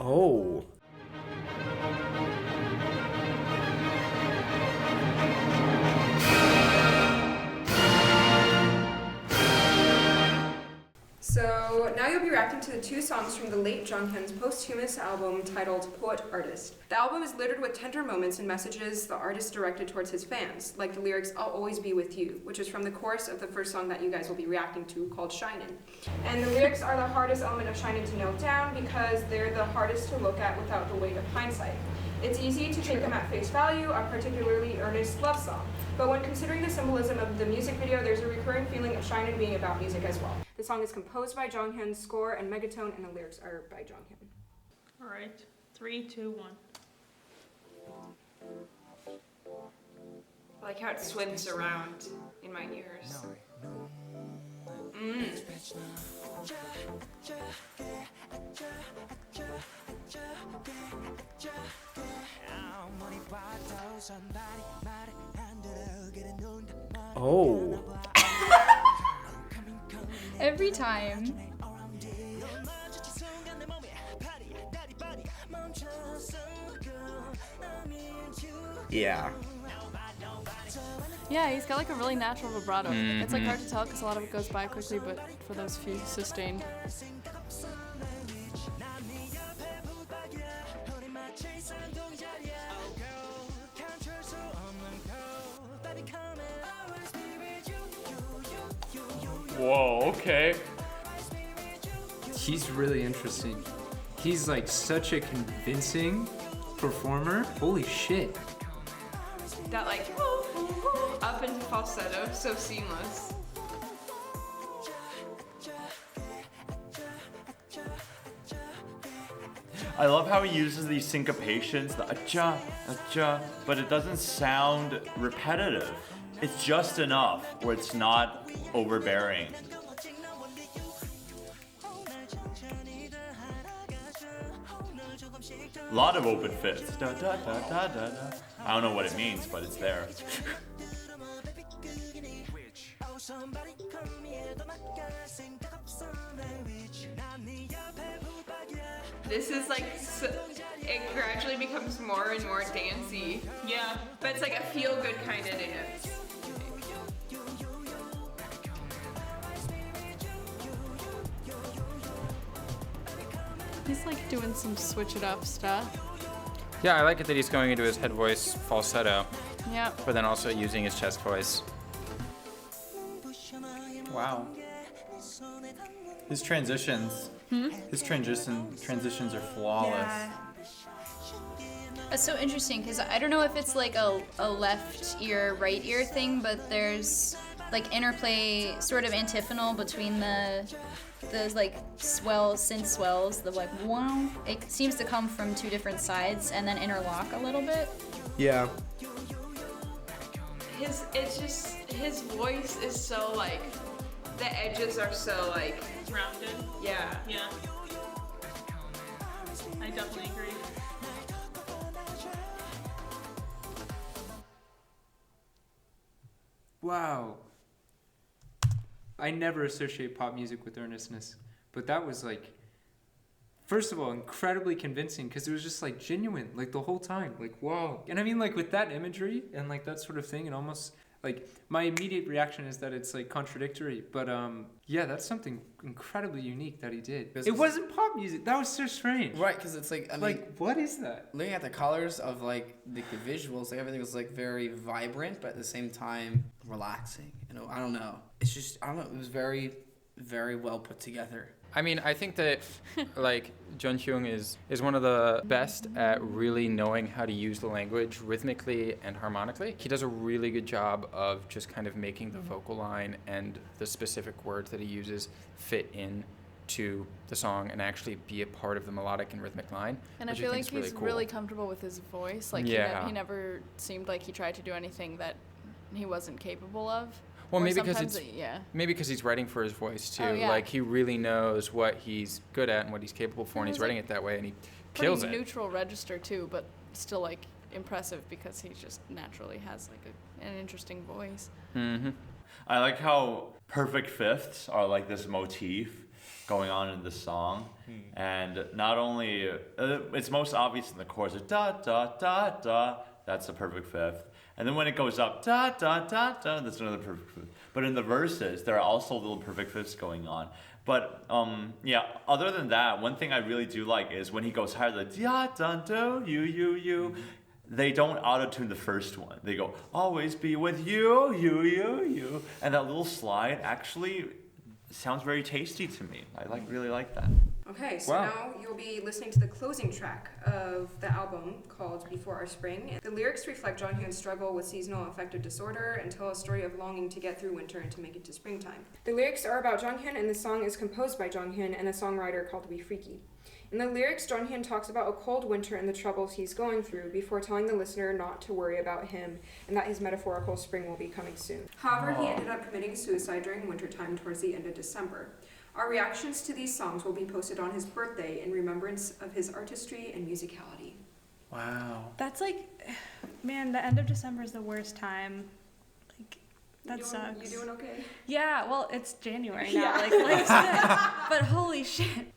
Oh. So now you'll be reacting to the 2 songs from the late Jonghyun's posthumous album titled Poet Artist. The album is littered with tender moments and messages the artist directed towards his fans, like the lyrics "I'll always be with you," which is from the chorus of the first song that you guys will be reacting to, called Shinin. And the lyrics are the hardest element of Shinin to note down because they're the hardest to look at without the weight of hindsight. It's easy to take them at face value, a particularly earnest love song. But when considering the symbolism of the music video, there's a recurring feeling of Shinin being about music as well. The song is composed by Jonghyun, score and megatone, and the lyrics are by Jonghyun. All right, 3, 2, 1. I like how it swims around in my ears. Oh. Every time. Yeah. Yeah, he's got like a really natural vibrato. It's like hard to tell because a lot of it goes by quickly, but for those few sustained. Whoa, okay. He's really interesting. He's like such a convincing performer. Holy shit. That like up into falsetto, so seamless. I love how he uses these syncopations, the acha, acha, but it doesn't sound repetitive. It's just enough where it's not overbearing. A lot of open fifths. Da, da, da, da, da, da. I don't know what it means, but it's there. This is like, it gradually becomes more and more dancey. Yeah. But it's like a feel-good kind of dance. He's like doing some switch it up stuff. Yeah, I like it that he's going into his head voice falsetto, Yeah. but then also using his chest voice. Wow. His transitions. His transitions are flawless. That's so interesting because I don't know if it's like a left ear, right ear thing, but there's like interplay, sort of antiphonal between those like synth swells, the like wow. It seems to come from 2 different sides and then interlock a little bit. Yeah. His voice is so like, the edges are so like, Rounded. yeah. Yeah. I definitely agree. Wow. I never associate pop music with earnestness, but that was like, first of all, incredibly convincing because it was just like genuine, like the whole time, like wow. And I mean, like with that imagery and like that sort of thing, and almost like my immediate reaction is that it's like contradictory, but yeah, that's something incredibly unique that he did. It wasn't pop music. That was so strange. Right, because it's like, I mean, Like, what is that? looking at the colors of like the visuals, like everything was like very vibrant, but at the same time relaxing. You know, I don't know. It's just, I don't know. It was very, very well put together. I mean, I think that like Jonghyun is one of the best at really knowing how to use the language rhythmically and harmonically. He does a really good job of just kind of making the vocal line and the specific words that he uses fit in to the song and actually be a part of the melodic and rhythmic line. And I which feel think like is he's cool. really comfortable with his voice. Like Yeah. he never seemed like he tried to do anything that he wasn't capable of. Well, Or maybe because sometimes it's yeah. maybe because he's writing for his voice too. Oh, yeah. Like he really knows what he's good at and what he's capable for, and he's It's writing like it that way, and he Pretty kills it. neutral register too, but still like impressive because he just naturally has like an interesting voice. Mm-hmm. I like how perfect fifths are like this motif going on in the song. And not only, it's most obvious in the chorus, da da da da, that's a perfect fifth. And then when it goes up, da da da da, that's another perfect fifth. But in the verses, there are also little perfect fifths going on. But yeah, other than that, one thing I really do like is when he goes higher, the da da do, you. They don't auto-tune the first one. They go, always be with you. And that little slide actually sounds very tasty to me. I really like that. Okay, so Wow. now you'll be listening to the closing track of the album called Before Our Spring. The lyrics reflect Jonghyun's struggle with seasonal affective disorder and tell a story of longing to get through winter and to make it to springtime. The lyrics are about Jonghyun, and the song is composed by Jonghyun and a songwriter called We Freaky. In the lyrics, Jonghyun talks about a cold winter and the troubles he's going through before telling the listener not to worry about him and that his metaphorical spring will be coming soon. However, he ended up committing suicide during wintertime towards the end of December. Our reactions to these songs will be posted on his birthday in remembrance of his artistry and musicality. Wow. That's like, man, the end of December is the worst time. Like, that sucks. You doing okay? Yeah, well, it's January Yeah. now. Like, life's good. But holy shit.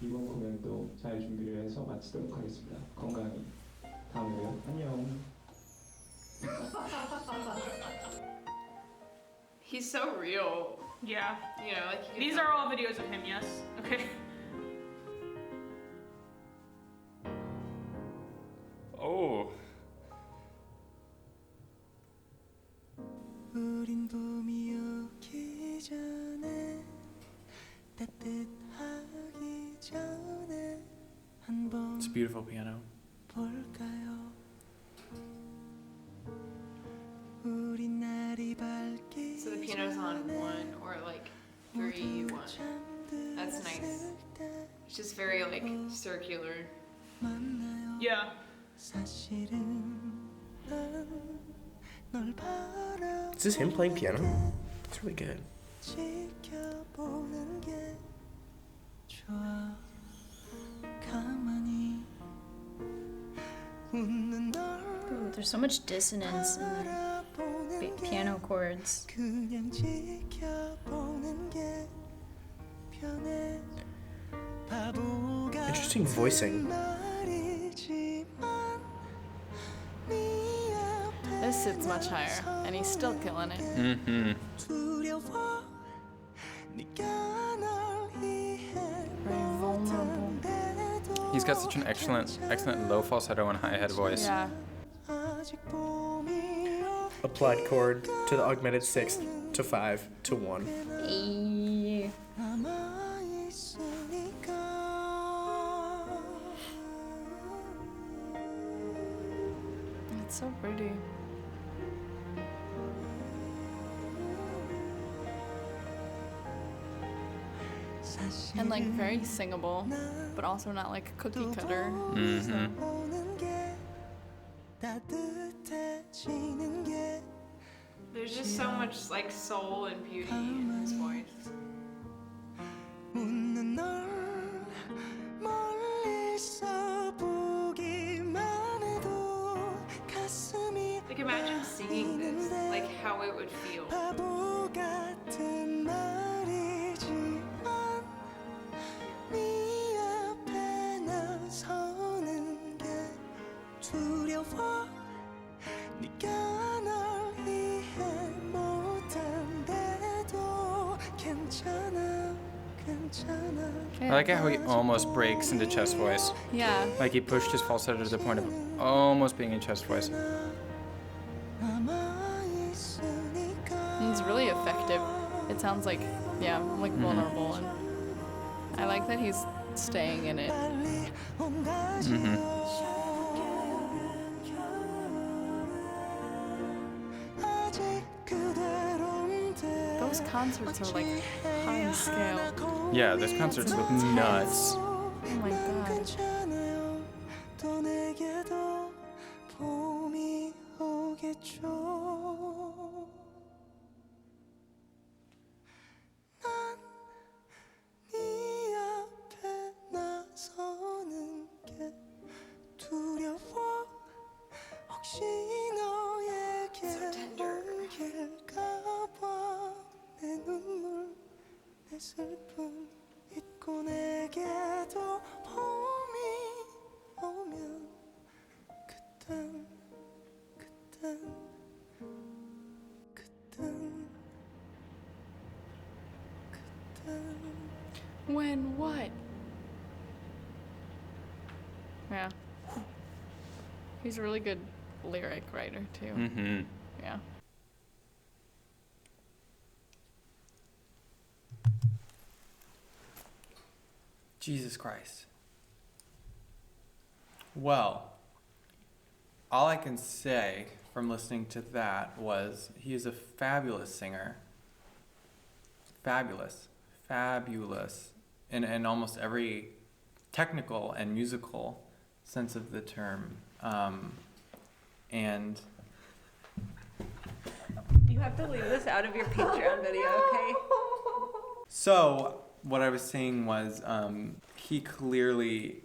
이번 공연도 잘 준비를 해서 마치도록 하겠습니다. 건강히 다음에 봬요. 안녕. He's so real. Yeah. You know, like These are all videos of him, yes? Okay. Oh. 우린 봄이 오기 전에 따뜻하기 전에 한번 It's a beautiful piano. 볼까요? 우리 날이 밝기 So the piano's on 1 or like 3, 1. That's nice. It's just very like circular. Yeah. 사실은 널 바라 Is this him playing piano? It's really good. 지켜보는 게 좋아 가만히 웃는 널 Ooh, there's so much dissonance in the piano chords. 그냥 지켜보는 게 편해 바보가 Interesting voicing. This sits much higher, and he's still killing it. Mm-hmm. 두려워 네가 널 Very vulnerable. He's got such an excellent low falsetto and high head voice. Yeah. Applied chord to the augmented sixth to 5 to 1. Ayy. It's so pretty. And like very singable, but also not like a cookie cutter. Mm-hmm. There's just so much like soul and beauty in his voice. 웃는 널 멀리서 보기만 해도 가슴이 Like imagine singing this, like how it would feel. 바보 같은 말이지만 네 앞에 나서는 게 두려워 네가 널 이해 못한데도 괜찮아 괜찮아 I like how he almost breaks into chest voice. Yeah. Like he pushed his falsetto to the point of almost being in chest voice. And he's really effective. It sounds like, yeah, like vulnerable, and I like that he's staying in it. Mm-hmm. Those concerts are like high scale. Yeah, those concerts look nuts. Oh my god. 또 내게도 봄이 오겠죠 난 네 앞에 나서는 게 두려워 혹시 너에게 옮길까봐 내 눈물 내 내 슬픔 잊고 내게도 봄이 오면 그땐 When what? Yeah. He's a really good lyric writer too. Mm-hmm. Yeah. Jesus Christ. Well, all I can say from listening to that was he is a fabulous singer. Fabulous. In almost every technical and musical sense of the term. And You have to leave this out of your Patreon video, okay? so what I was saying was he clearly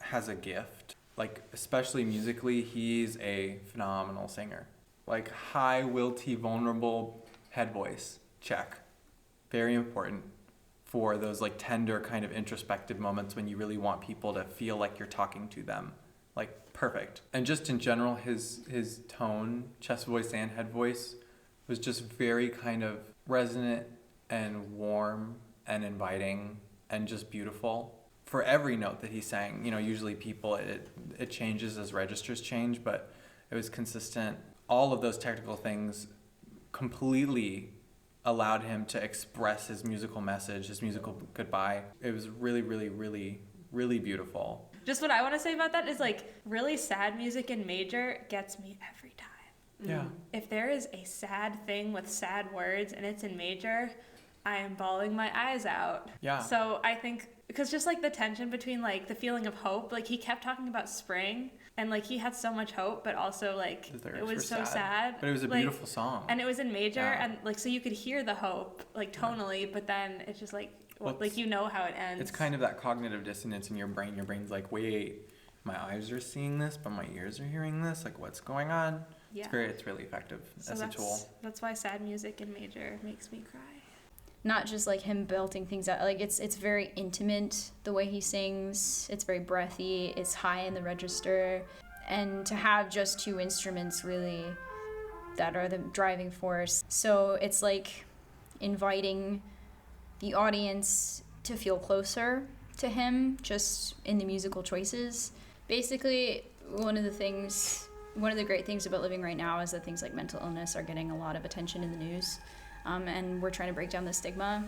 has a gift. Like, especially musically, he's a phenomenal singer. Like, high, wilty, vulnerable head voice. Check. Very important for those like tender kind of introspective moments when you really want people to feel like you're talking to them. Like, perfect. And just in general, his tone, chest voice and head voice, was just very kind of resonant and warm and inviting and just beautiful. For every note that he sang, you know, usually people, it changes as registers change, but it was consistent. All of those technical things completely allowed him to express his musical message, his musical goodbye. It was really, really, really, really beautiful. Just what I want to say about that is like really sad music in major gets me every time. Yeah. If there is a sad thing with sad words and it's in major, I am bawling my eyes out. Yeah. So I think, because just like the tension between like the feeling of hope, like he kept talking about spring and like he had so much hope, but also like it was so sad. But it was a like, beautiful song. And it was in major Yeah. and like so you could hear the hope like tonally, but then it's just like, like you know how it ends. It's kind of that cognitive dissonance in your brain. Your brain's like, wait, my eyes are seeing this, but my ears are hearing this. Like, what's going on? Yeah. It's really effective as a tool. That's why sad music in major makes me cry. Not just like him belting things out, like it's very intimate the way he sings. It's very breathy, it's high in the register, and to have just two instruments really that are the driving force. So it's like inviting the audience to feel closer to him just in the musical choices. Basically, one of the great things about living right now is that things like mental illness are getting a lot of attention in the news. And we're trying to break down the stigma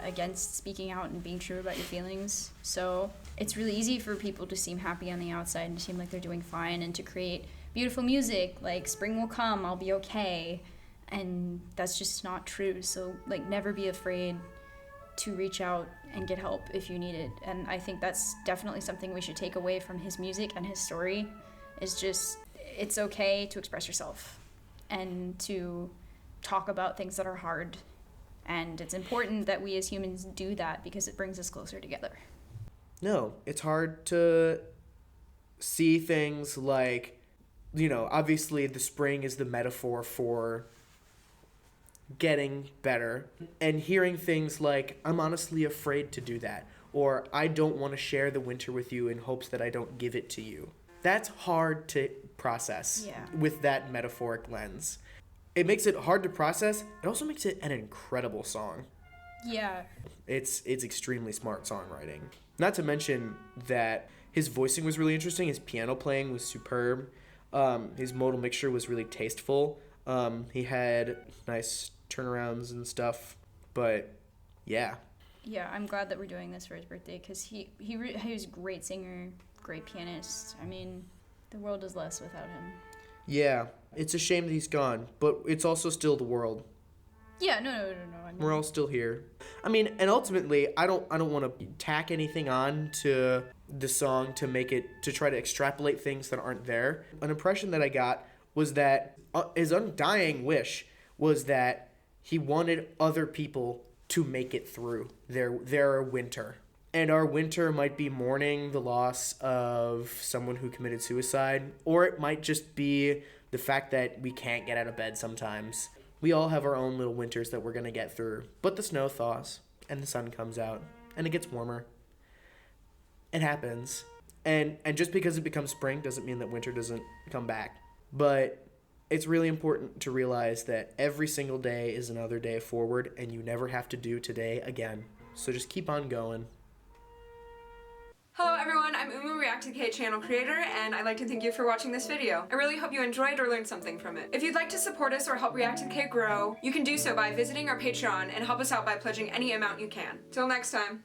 against speaking out and being true about your feelings. So it's really easy for people to seem happy on the outside and seem like they're doing fine and to create beautiful music like spring will come, I'll be okay. And that's just not true. So like never be afraid to reach out and get help if you need it. And I think that's definitely something we should take away from his music and his story is just it's okay to express yourself and to talk about things that are hard, and it's important that we as humans do that because it brings us closer together. No, it's hard to see things like, you know, obviously the spring is the metaphor for getting better, and hearing things like, I'm honestly afraid to do that, or I don't want to share the winter with you in hopes that I don't give it to you. That's hard to process with that metaphoric lens. It makes it hard to process. It also makes it an incredible song. Yeah. It's extremely smart songwriting. Not to mention that his voicing was really interesting. His piano playing was superb. His modal mixture was really tasteful. He had nice turnarounds and stuff. But yeah. Yeah, I'm glad that we're doing this for his birthday because he was a great singer, great pianist. I mean, the world is less without him. Yeah, it's a shame that he's gone, but it's also still the world. Yeah, no. I mean, we're all still here. I mean, and ultimately, I don't want to tack anything on to the song to try to extrapolate things that aren't there. An impression that I got was that his undying wish was that he wanted other people to make it through their winter. And our winter might be mourning the loss of someone who committed suicide, or it might just be the fact that we can't get out of bed sometimes. We all have our own little winters that we're gonna get through, but the snow thaws, and the sun comes out, and it gets warmer. It happens. And just because it becomes spring doesn't mean that winter doesn't come back. But it's really important to realize that every single day is another day forward, and you never have to do today again. So just keep on going. Hello everyone, I'm ReacttotheK channel creator, and I'd like to thank you for watching this video. I really hope you enjoyed or learned something from it. If you'd like to support us or help ReacttotheK grow, you can do so by visiting our Patreon and help us out by pledging any amount you can. Till next time.